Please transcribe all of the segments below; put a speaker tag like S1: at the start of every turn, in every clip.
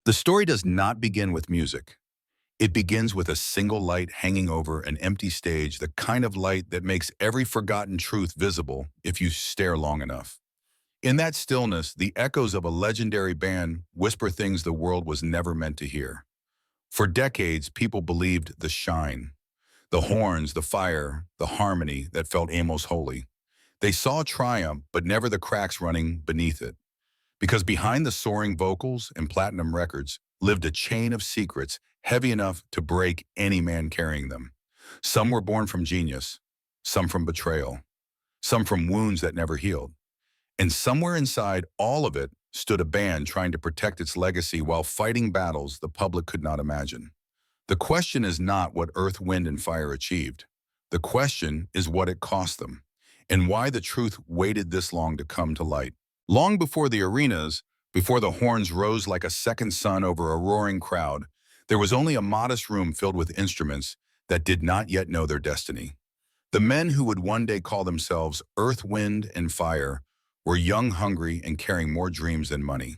S1: The story does not begin with music. It begins with a single light hanging over an empty stage, the kind of light that makes every forgotten truth visible if you stare long enough. In that stillness, the echoes of a legendary band whisper things the world was never meant to hear. For decades, people believed the shine, the horns, the fire, the harmony that felt almost holy. They saw triumph, but never the cracks running beneath it. Because behind the soaring vocals and platinum records lived a chain of secrets heavy enough to break any man carrying them. Some were born from genius, some from betrayal, some from wounds that never healed. And somewhere inside all of it stood a band trying to protect its legacy while fighting battles the public could not imagine. The question is not what Earth, Wind, and Fire achieved. The question is what it cost them, and why the truth waited this long to come to light. Long before the arenas, before the horns rose like a second sun over a roaring crowd, there was only a modest room filled with instruments that did not yet know their destiny. The men who would one day call themselves Earth, Wind, and Fire were young, hungry, and carrying more dreams than money.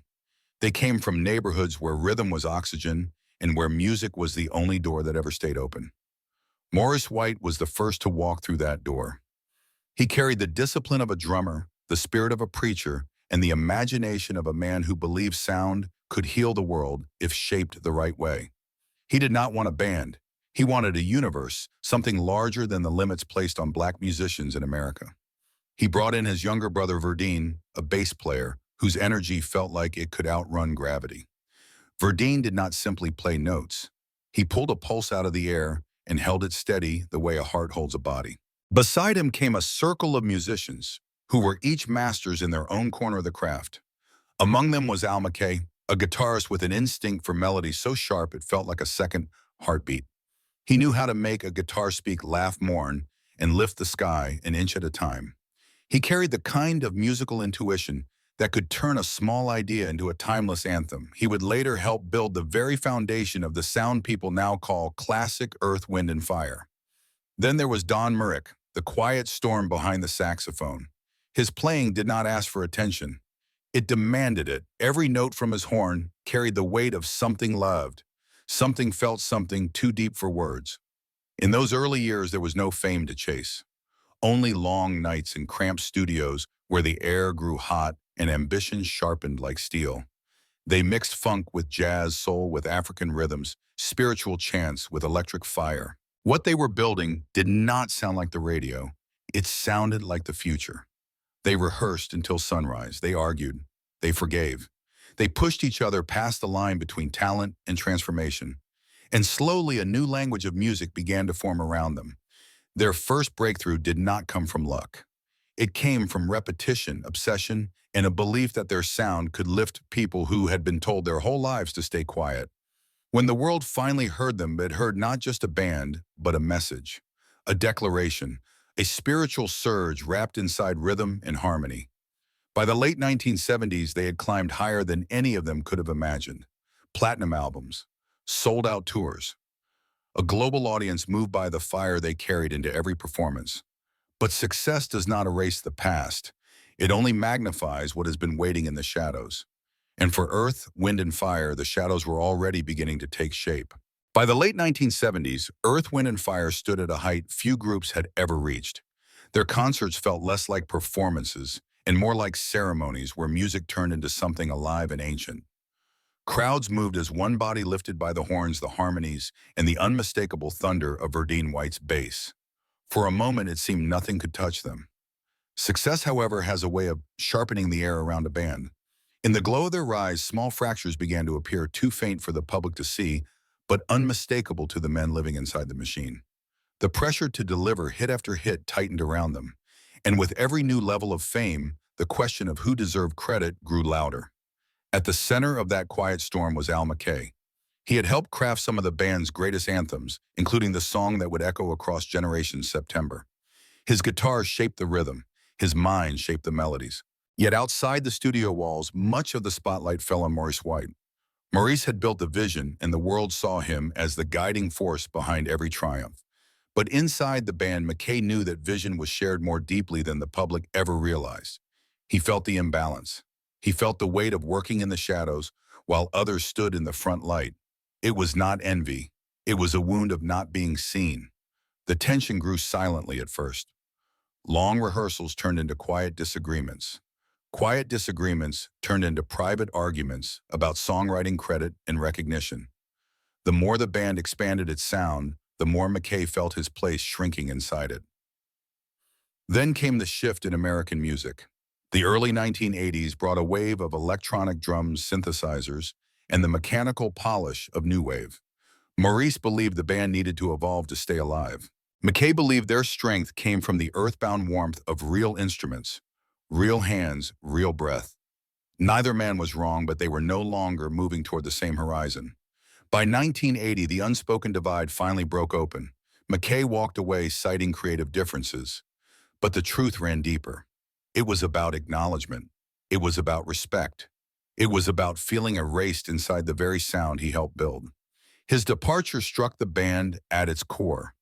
S1: They came from neighborhoods where rhythm was oxygen and where music was the only door that ever stayed open. Maurice White was the first to walk through that door. He carried the discipline of a drummer, the spirit of a preacher, and the imagination of a man who believed sound could heal the world if shaped the right way. He did not want a band. He wanted a universe, something larger than the limits placed on black musicians in America. He brought in his younger brother Verdine, a bass player whose energy felt like it could outrun gravity. Verdine did not simply play notes. He pulled a pulse out of the air and held it steady the way a heart holds a body. Beside him came a circle of musicians who were each masters in their own corner of the craft. Among them was Al McKay, a guitarist with an instinct for melody so sharp it felt like a second heartbeat. He knew how to make a guitar speak laugh mourn and lift the sky an inch at a time. He carried the kind of musical intuition that could turn a small idea into a timeless anthem. He would later help build the very foundation of the sound people now call classic Earth, Wind, and Fire. Then there was Myrick, the quiet storm behind the saxophone. His playing did not ask for attention. It demanded it. Every note from his horn carried the weight of something loved, something felt, something too deep for words. In those early years, there was no fame to chase. Only long nights in cramped studios where the air grew hot and ambition sharpened like steel. They mixed funk with jazz, soul with African rhythms, spiritual chants with electric fire. What they were building did not sound like the radio. It sounded like the future. They rehearsed until sunrise. They argued. They forgave. They pushed each other past the line between talent and transformation. And slowly a new language of music began to form around them. Their first breakthrough did not come from luck. It came from repetition, obsession, and a belief that their sound could lift people who had been told their whole lives to stay quiet. When the world finally heard them, it heard not just a band, but a message, a declaration, a spiritual surge wrapped inside rhythm and harmony. By the late 1970s, they had climbed higher than any of them could have imagined. Platinum albums, sold-out tours, a global audience moved by the fire they carried into every performance. But success does not erase the past. It only magnifies what has been waiting in the shadows. And for Earth, Wind, and Fire, the shadows were already beginning to take shape. By the late 1970s, Earth, Wind, and Fire stood at a height few groups had ever reached. Their concerts felt less like performances and more like ceremonies where music turned into something alive and ancient. Crowds moved as one body lifted by the horns, the harmonies, and the unmistakable thunder of Verdine White's bass. For a moment, it seemed nothing could touch them. Success, however, has a way of sharpening the air around a band. In the glow of their rise, small fractures began to appear, too faint for the public to see, but unmistakable to the men living inside the machine. The pressure to deliver hit after hit tightened around them, and with every new level of fame, the question of who deserved credit grew louder. At the center of that quiet storm was Al McKay. He had helped craft some of the band's greatest anthems, including the song that would echo across generations, September. His guitar shaped the rhythm. His mind shaped the melodies. Yet outside the studio walls, much of the spotlight fell on Maurice White. Maurice had built the vision, and the world saw him as the guiding force behind every triumph. But inside the band, McKay knew that vision was shared more deeply than the public ever realized. He felt the imbalance. He felt the weight of working in the shadows while others stood in the front light. It was not envy. It was a wound of not being seen. The tension grew silently at first. Long rehearsals turned into quiet disagreements. Quiet disagreements turned into private arguments about songwriting credit and recognition. The more the band expanded its sound, the more McKay felt his place shrinking inside it. Then came the shift in American music. The early 1980s brought a wave of electronic drums, synthesizers, and the mechanical polish of new wave. Maurice believed the band needed to evolve to stay alive. McKay believed their strength came from the earthbound warmth of real instruments, real hands, real breath. Neither man was wrong, but they were no longer moving toward the same horizon. By 1980, the unspoken divide finally broke open. McKay walked away citing creative differences, but the truth ran deeper. It was about acknowledgement. It was about respect. It was about feeling erased inside the very sound he helped build. His departure struck the band at its core.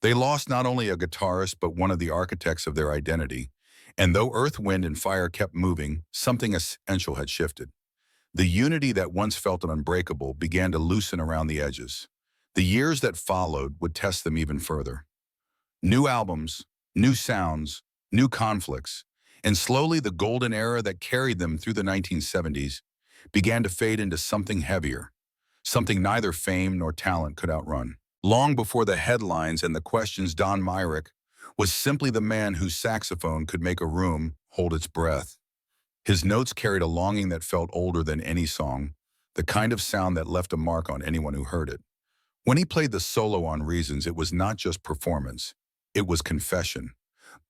S1: They lost not only a guitarist, but one of the architects of their identity. And though Earth, Wind, and Fire kept moving, something essential had shifted. The unity that once felt unbreakable began to loosen around the edges. The years that followed would test them even further. New albums, new sounds, new conflicts, and slowly the golden era that carried them through the 1970s began to fade into something heavier, something neither fame nor talent could outrun. Long before the headlines and the questions, Don Myrick was simply the man whose saxophone could make a room hold its breath. His notes carried a longing that felt older than any song, the kind of sound that left a mark on anyone who heard it. When he played the solo on Reasons, it was not just performance, it was confession.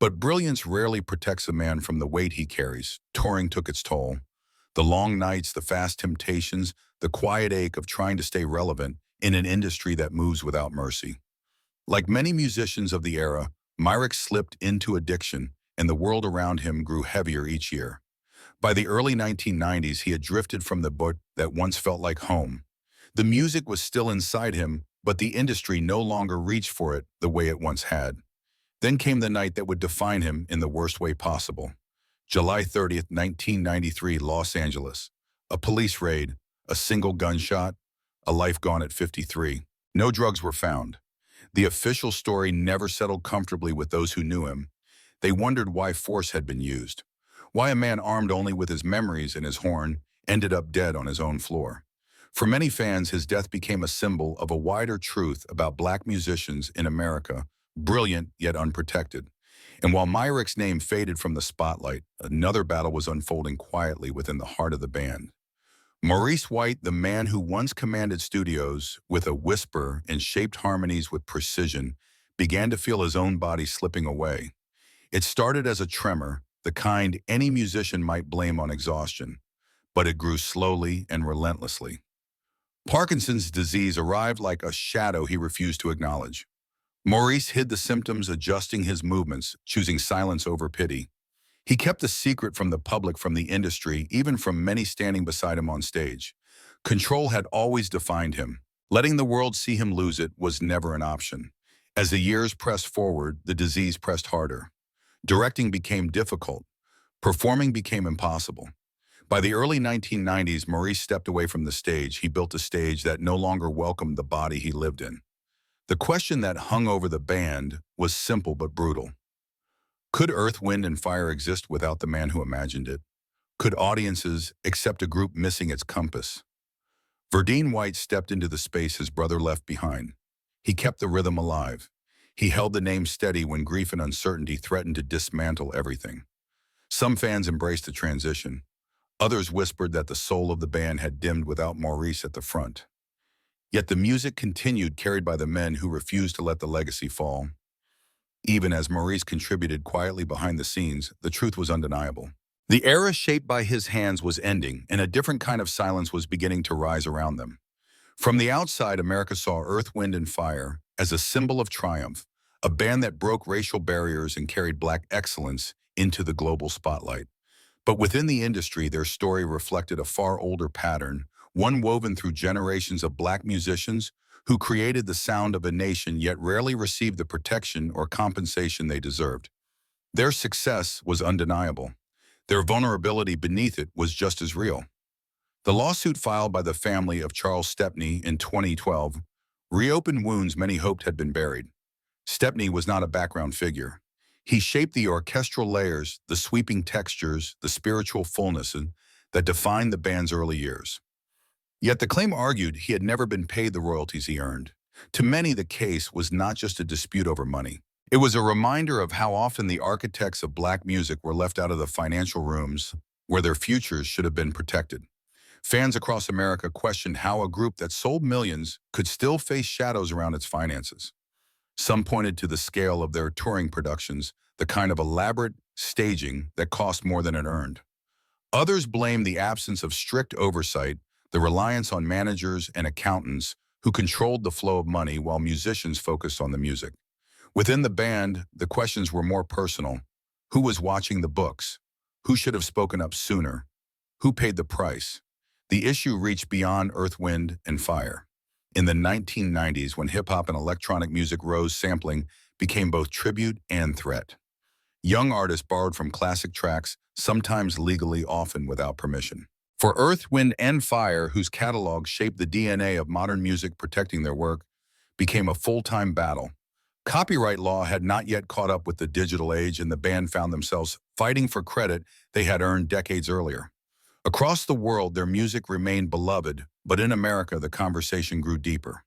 S1: But brilliance rarely protects a man from the weight he carries. Touring took its toll. The long nights, the fast temptations, the quiet ache of trying to stay relevant in an industry that moves without mercy. Like many musicians of the era, Myrick slipped into addiction, and the world around him grew heavier each year. By the early 1990s, he had drifted from the boat that once felt like home. The music was still inside him, but the industry no longer reached for it the way it once had. Then came the night that would define him in the worst way possible. July 30th, 1993, Los Angeles. A police raid, a single gunshot, a life gone at 53. No drugs were found. The official story never settled comfortably with those who knew him. They wondered why force had been used. Why a man armed only with his memories and his horn ended up dead on his own floor. For many fans, his death became a symbol of a wider truth about black musicians in America, brilliant yet unprotected. And while Myrick's name faded from the spotlight, another battle was unfolding quietly within the heart of the band. Maurice White, the man who once commanded studios with a whisper and shaped harmonies with precision, began to feel his own body slipping away. It started as a tremor, the kind any musician might blame on exhaustion, but it grew slowly and relentlessly. Parkinson's disease arrived like a shadow he refused to acknowledge. Maurice hid the symptoms, adjusting his movements, choosing silence over pity. He kept the secret from the public, from the industry, even from many standing beside him on stage. Control had always defined him. Letting the world see him lose it was never an option. As the years pressed forward, the disease pressed harder. Directing became difficult. Performing became impossible. By the early 1990s, Maurice stepped away from the stage. He built a stage that no longer welcomed the body he lived in. The question that hung over the band was simple but brutal. Could Earth, Wind, and Fire exist without the man who imagined it? Could audiences accept a group missing its compass? Verdine White stepped into the space his brother left behind. He kept the rhythm alive. He held the name steady when grief and uncertainty threatened to dismantle everything. Some fans embraced the transition. Others whispered that the soul of the band had dimmed without Maurice at the front. Yet the music continued, carried by the men who refused to let the legacy fall. Even as Maurice contributed quietly behind the scenes, the truth was undeniable. The era shaped by his hands was ending, and a different kind of silence was beginning to rise around them. From the outside, America saw Earth, Wind, and Fire as a symbol of triumph, a band that broke racial barriers and carried black excellence into the global spotlight. But within the industry, their story reflected a far older pattern, one woven through generations of black musicians who created the sound of a nation yet rarely received the protection or compensation they deserved. Their success was undeniable. Their vulnerability beneath it was just as real. The lawsuit filed by the family of Charles Stepney in 2012 reopened wounds many hoped had been buried. Stepney was not a background figure. He shaped the orchestral layers, the sweeping textures, the spiritual fullness that defined the band's early years. Yet the claim argued he had never been paid the royalties he earned. To many, the case was not just a dispute over money. It was a reminder of how often the architects of black music were left out of the financial rooms where their futures should have been protected. Fans across America questioned how a group that sold millions could still face shadows around its finances. Some pointed to the scale of their touring productions, the kind of elaborate staging that cost more than it earned. Others blamed the absence of strict oversight, the reliance on managers and accountants who controlled the flow of money while musicians focused on the music. Within the band, the questions were more personal. Who was watching the books? Who should have spoken up sooner? Who paid the price? The issue reached beyond Earth, Wind, and Fire. In the 1990s, when hip-hop and electronic music rose, sampling became both tribute and threat. Young artists borrowed from classic tracks, sometimes legally, often without permission. For Earth, Wind, and Fire, whose catalogs shaped the DNA of modern music, protecting their work became a full-time battle. Copyright law had not yet caught up with the digital age, and the band found themselves fighting for credit they had earned decades earlier. Across the world, their music remained beloved, but in America, the conversation grew deeper.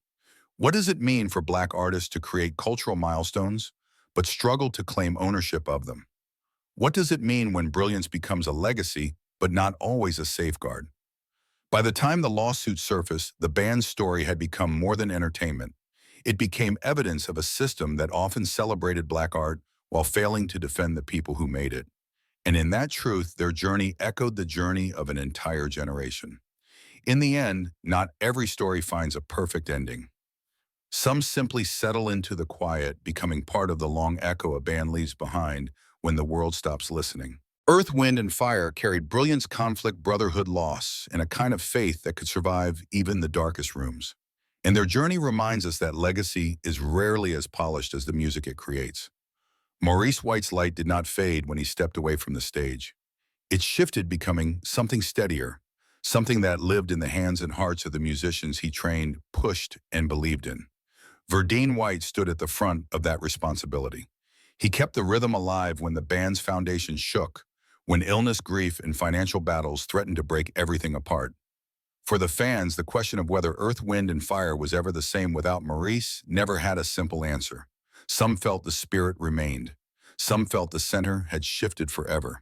S1: What does it mean for Black artists to create cultural milestones, but struggle to claim ownership of them? What does it mean when brilliance becomes a legacy, but not always a safeguard? By the time the lawsuit surfaced, the band's story had become more than entertainment. It became evidence of a system that often celebrated Black art while failing to defend the people who made it. And in that truth, their journey echoed the journey of an entire generation. In the end, not every story finds a perfect ending. Some simply settle into the quiet, becoming part of the long echo a band leaves behind when the world stops listening. Earth, Wind, and Fire carried brilliance, conflict, brotherhood, loss, and a kind of faith that could survive even the darkest rooms. And their journey reminds us that legacy is rarely as polished as the music it creates. Maurice White's light did not fade when he stepped away from the stage. It shifted, becoming something steadier, something that lived in the hands and hearts of the musicians he trained, pushed, and believed in. Verdine White stood at the front of that responsibility. He kept the rhythm alive when the band's foundation shook, when illness, grief, and financial battles threatened to break everything apart. For the fans, the question of whether Earth, Wind, and Fire was ever the same without Maurice never had a simple answer. Some felt the spirit remained. Some felt the center had shifted forever.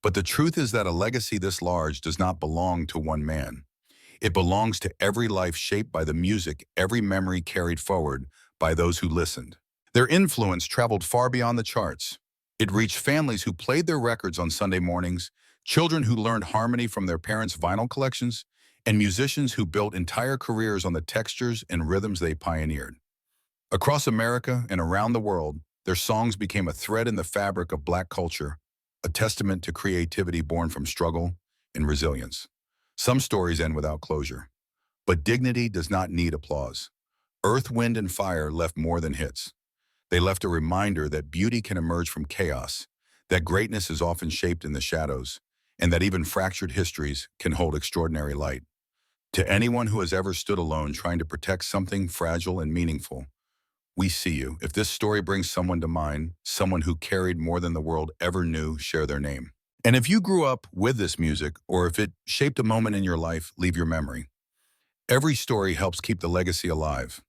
S1: But the truth is that a legacy this large does not belong to one man. It belongs to every life shaped by the music, every memory carried forward by those who listened. Their influence traveled far beyond the charts. It reached families who played their records on Sunday mornings, children who learned harmony from their parents' vinyl collections, and musicians who built entire careers on the textures and rhythms they pioneered. Across America and around the world, their songs became a thread in the fabric of Black culture, a testament to creativity born from struggle and resilience. Some stories end without closure, but dignity does not need applause. Earth, Wind, and Fire left more than hits. They left a reminder that beauty can emerge from chaos, that greatness is often shaped in the shadows, and that even fractured histories can hold extraordinary light. To anyone who has ever stood alone trying to protect something fragile and meaningful, we see you. If this story brings someone to mind, someone who carried more than the world ever knew, share their name. And if you grew up with this music, or if it shaped a moment in your life, leave your memory. Every story helps keep the legacy alive.